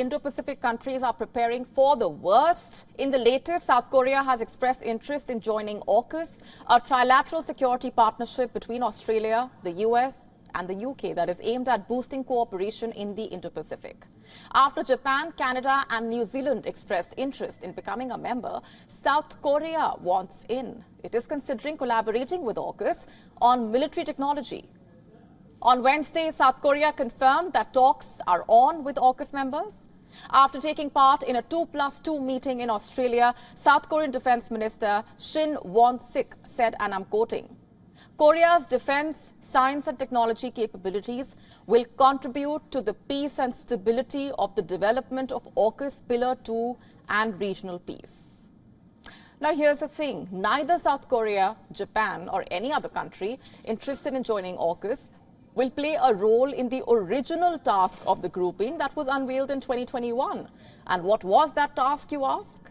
Indo-Pacific countries are preparing for the worst. In the latest, South Korea has expressed interest in joining AUKUS, a trilateral security partnership between Australia, the US and the UK that is aimed at boosting cooperation in the Indo-Pacific. After Japan, Canada and New Zealand expressed interest in becoming a member, South Korea wants in. It is considering collaborating with AUKUS on military technology. On Wednesday, South Korea confirmed that talks are on with AUKUS members. After taking part in a 2+2 meeting in Australia, South Korean Defence Minister Shin Won-sik said, and I'm quoting, "Korea's defence, science and technology capabilities will contribute to the peace and stability of the development of AUKUS Pillar 2 and regional peace." Now, here's the thing. Neither South Korea, Japan or any other country interested in joining AUKUS will play a role in the original task of the grouping that was unveiled in 2021. And what was that task, you ask?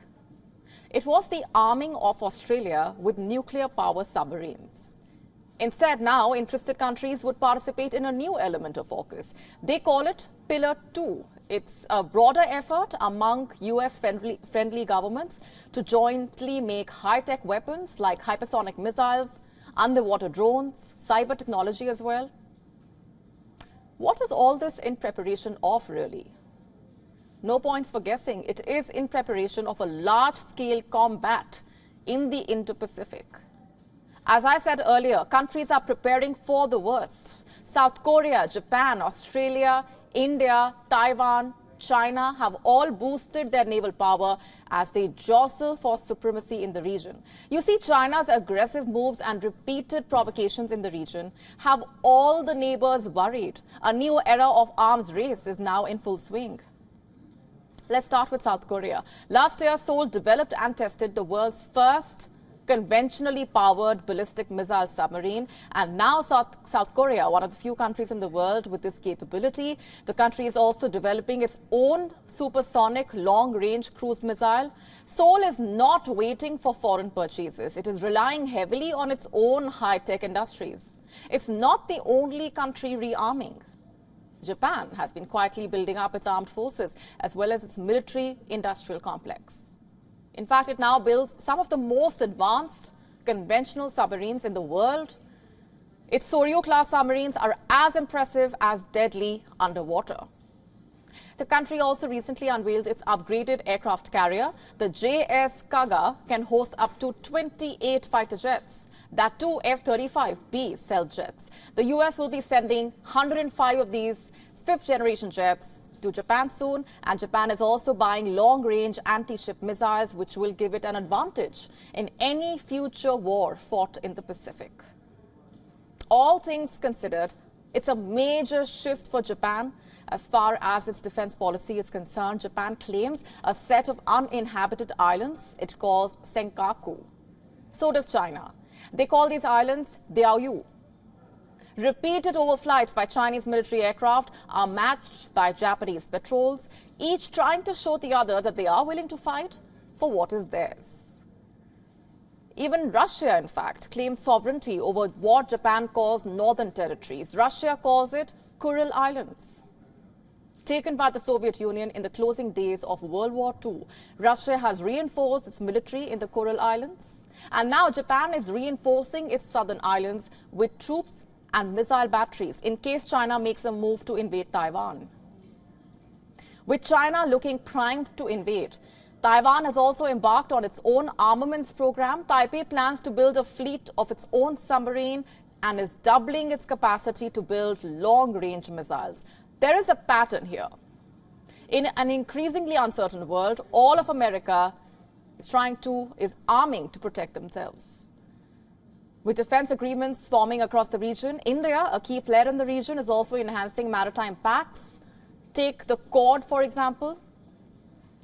It was the arming of Australia with nuclear power submarines. Instead, now, interested countries would participate in a new element of AUKUS. They call it Pillar 2. It's a broader effort among US-friendly governments to jointly make high-tech weapons like hypersonic missiles, underwater drones, cyber technology as well. What is all this in preparation of, really? No points for guessing. It is in preparation of a large-scale combat in the Indo-Pacific. As I said earlier, countries are preparing for the worst. South Korea, Japan, Australia, India, Taiwan, China have all boosted their naval power as they jostle for supremacy in the region. You see, China's aggressive moves and repeated provocations in the region have all the neighbors worried. A new era of arms race is now in full swing. Let's start with South Korea. Last year, Seoul developed and tested the world's first conventionally powered ballistic missile submarine. And now South Korea, one of the few countries in the world with this capability, the country is also developing its own supersonic long-range cruise missile. Seoul is not waiting for foreign purchases. It is relying heavily on its own high-tech industries. It's not the only country rearming. Japan has been quietly building up its armed forces as well as its military-industrial complex. In fact, it now builds some of the most advanced conventional submarines in the world. Its Soryu-class submarines are as impressive as deadly underwater. The country also recently unveiled its upgraded aircraft carrier. The JS Kaga can host up to 28 fighter jets. That too, F-35B stealth jets. The US will be sending 105 of these fifth-generation jets to Japan soon, and Japan is also buying long-range anti-ship missiles, which will give it an advantage in any future war fought in the Pacific. All things considered, it's a major shift for Japan. As far as its defense policy is concerned, Japan claims a set of uninhabited islands it calls Senkaku. So does China. They call these islands Diaoyu. Repeated overflights by Chinese military aircraft are matched by Japanese patrols, each trying to show the other that they are willing to fight for what is theirs. Even Russia, in fact, claims sovereignty over what Japan calls northern territories. Russia calls it Kuril Islands. Taken by the Soviet Union in the closing days of World War II, Russia has reinforced its military in the Kuril Islands. And now Japan is reinforcing its southern islands with troops and missile batteries in case China makes a move to invade Taiwan. With China looking primed to invade, Taiwan has also embarked on its own armaments program. Taipei plans to build a fleet of its own submarine and is doubling its capacity to build long-range missiles. There is a pattern here. In an increasingly uncertain world, all of America is arming to protect themselves. With defense agreements forming across the region, India, a key player in the region, is also enhancing maritime pacts. Take the Quad, for example.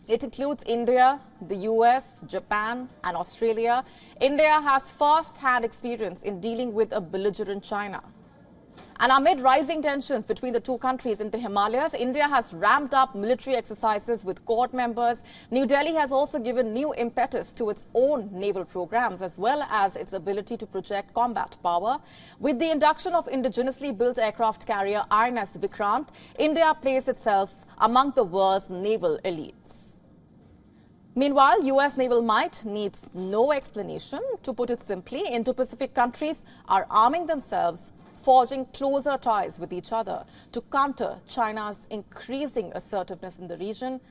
It includes India, the US, Japan, and Australia. India has first-hand experience in dealing with a belligerent China. And amid rising tensions between the two countries in the Himalayas, India has ramped up military exercises with Quad members. New Delhi has also given new impetus to its own naval programs as well as its ability to project combat power. With the induction of indigenously built aircraft carrier INS Vikrant, India placed itself among the world's naval elites. Meanwhile, U.S. naval might needs no explanation. To put it simply, Indo-Pacific countries are arming themselves, forging closer ties with each other to counter China's increasing assertiveness in the region.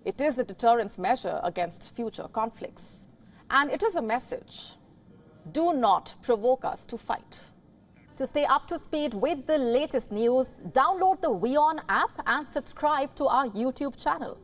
It is a deterrence measure against future conflicts. And it is a message: do not provoke us to fight. To stay up to speed with the latest news, download the WION app and subscribe to our YouTube channel.